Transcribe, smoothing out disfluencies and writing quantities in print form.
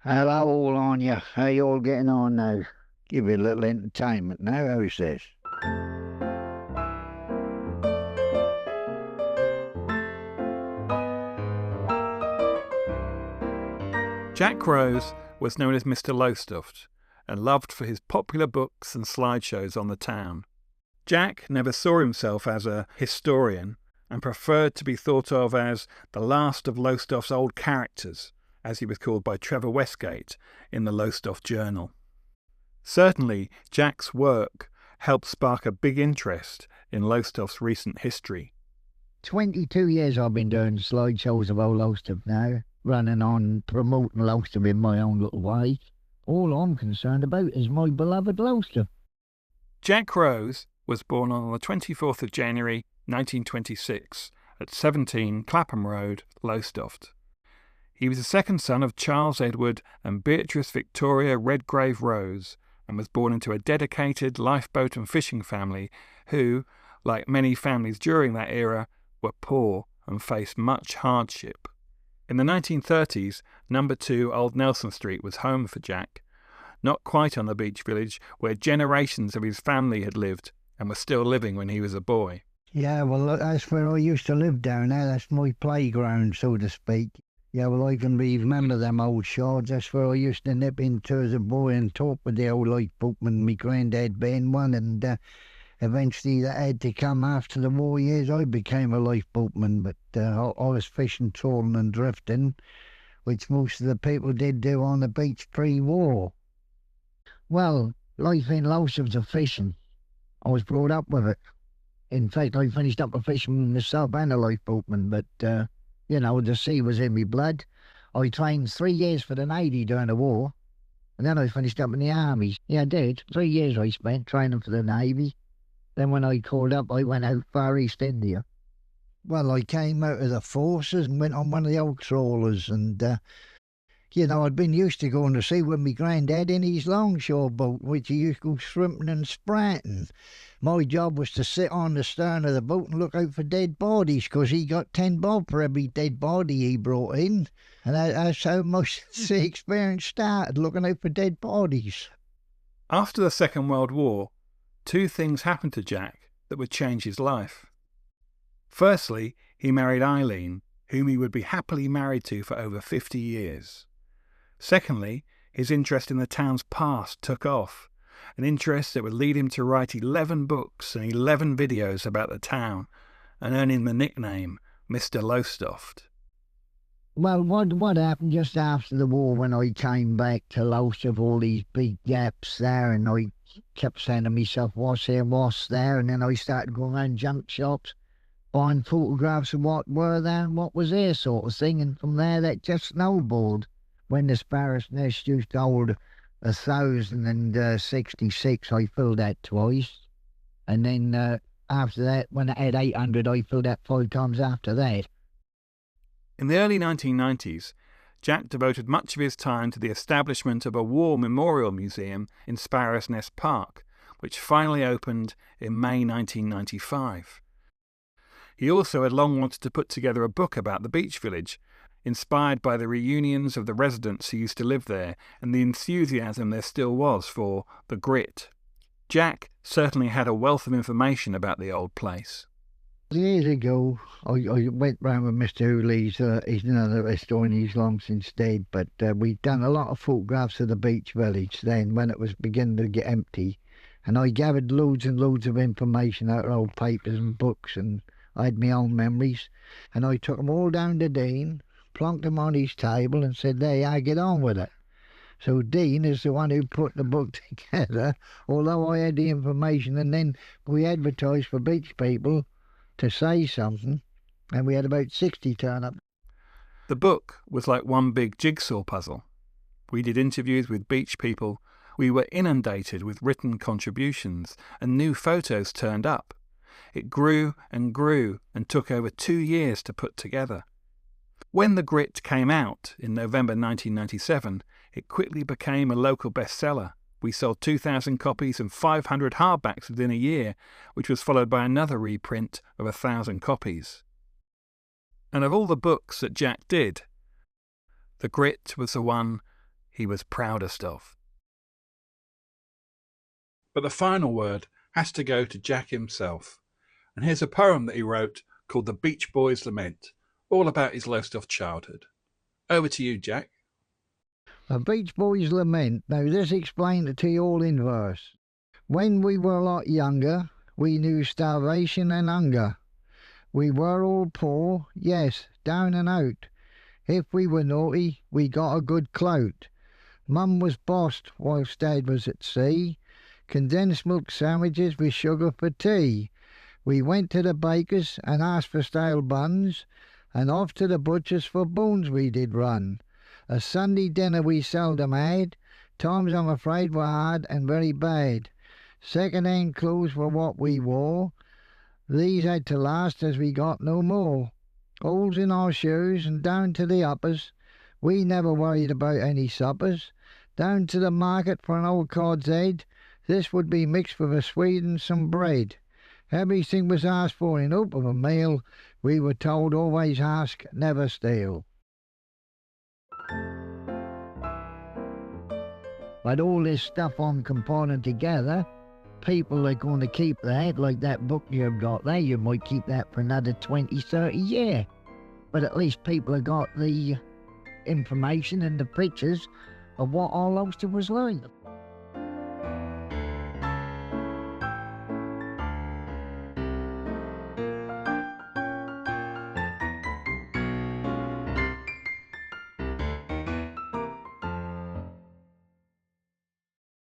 Hello all on you. How you all getting on now? Give you a little entertainment now, how's this? Jack Rose was known as Mr. Lowestoft and loved for his popular books and slideshows on the town. Jack never saw himself as a historian and preferred to be thought of as the last of Lowestoft's old characters, as he was called by Trevor Westgate in the Lowestoft Journal. Certainly, Jack's work helped spark a big interest in Lowestoft's recent history. 22 years I've been doing slideshows of old Lowestoft now, running on promoting Lowestoft in my own little way. All I'm concerned about is my beloved Lowestoft. Jack Rose was born on the 24th of January 1926 at 17 Clapham Road, Lowestoft. He was the second son of Charles Edward and Beatrice Victoria Redgrave Rose and was born into a dedicated lifeboat and fishing family who, like many families during that era, were poor and faced much hardship. In the 1930s, No. 2 Old Nelson Street was home for Jack, not quite on the beach village where generations of his family had lived and were still living when he was a boy. Yeah, well, that's where I used to live down there. That's my playground, so to speak. Yeah, well, I can remember them old shards. That's where I used to nip into as a boy and talk with the old lifeboatman, my granddad being one, and eventually that had to come after the war years. I became a lifeboatman, but I was fishing, trawling and drifting, which most of the people did do on the beach pre-war. Well, life in Lowestoft's a fishing. I was brought up with it. In fact, I finished up a fisherman myself and a lifeboatman, but, the sea was in my blood. I trained 3 years for the Navy during the war, and then I finished up in the Army. Yeah, I did. 3 years I spent training for the Navy. Then when I called up, I went out Far East India. Well, I came out of the forces and went on one of the old trawlers, and I'd been used to going to sea with my granddad in his longshore boat, which he used to go shrimping and spratting. My job was to sit on the stern of the boat and look out for dead bodies, because he got 10 bob for every dead body he brought in. And that's how most of the experience started, looking out for dead bodies. After the Second World War, 2 things happened to Jack that would change his life. Firstly, he married Eileen, whom he would be happily married to for over 50 years. Secondly, his interest in the town's past took off, an interest that would lead him to write 11 books and 11 videos about the town, and earn him the nickname Mr. Lowestoft. Well, what happened just after the war when I came back to Lowestoft, all these big gaps there, and I kept saying to myself, what's here, what's there, and then I started going around junk shops, buying photographs of what were there and what was there sort of thing, and from there that just snowballed. When the Sparrows Nest used to hold 1,066, I filled that twice. And then after that, when it had 800, I filled that 5 times after that. In the early 1990s, Jack devoted much of his time to the establishment of a war memorial museum in Sparrows Nest Park, which finally opened in May 1995. He also had long wanted to put together a book about the beach village, inspired by the reunions of the residents who used to live there and the enthusiasm there still was for the grit. Jack certainly had a wealth of information about the old place. Years ago, I went round with Mr. Hooley's, he's another historian, he's long since dead, but we'd done a lot of photographs of the beach village then when it was beginning to get empty, and I gathered loads and loads of information out of old papers and books, and I had my own memories, and I took them all down to Dean, plonked them on his table and said, there you are, get on with it. So Dean is the one who put the book together, although I had the information, and then we advertised for beach people to say something, and we had about 60 turn up. The book was like one big jigsaw puzzle. We did interviews with beach people, we were inundated with written contributions, and new photos turned up. It grew and grew and took over 2 years to put together. When The Grit came out in November 1997, it quickly became a local bestseller. We sold 2,000 copies and 500 hardbacks within a year, which was followed by another reprint of 1,000 copies. And of all the books that Jack did, The Grit was the one he was proudest of. But the final word has to go to Jack himself. And here's a poem that he wrote called The Beach Boys' Lament, all about his Lowestoft childhood. Over to you, Jack. A Beach Boys' Lament. Now this explained it to you all in verse. When we were a lot younger, we knew starvation and hunger. We were all poor, yes, down and out. If we were naughty, we got a good clout. Mum was bossed whilst Dad was at sea. Condensed milk sandwiches with sugar for tea. We went to the baker's and asked for stale buns, and off to the butcher's for bones we did run. A Sunday dinner we seldom had. Times, I'm afraid, were hard and very bad. Second-hand clothes were what we wore. These had to last as we got no more. Holes in our shoes and down to the uppers. We never worried about any suppers. Down to the market for an old cod's head. This would be mixed with a sweet and some bread. Everything was asked for in hope of a meal. We were told always ask, never steal. But all this stuff I'm compiling together, people are going to keep that, like that book you've got there. You might keep that for another 20, 30 years. But at least people have got the information and the pictures of what our lobster was like.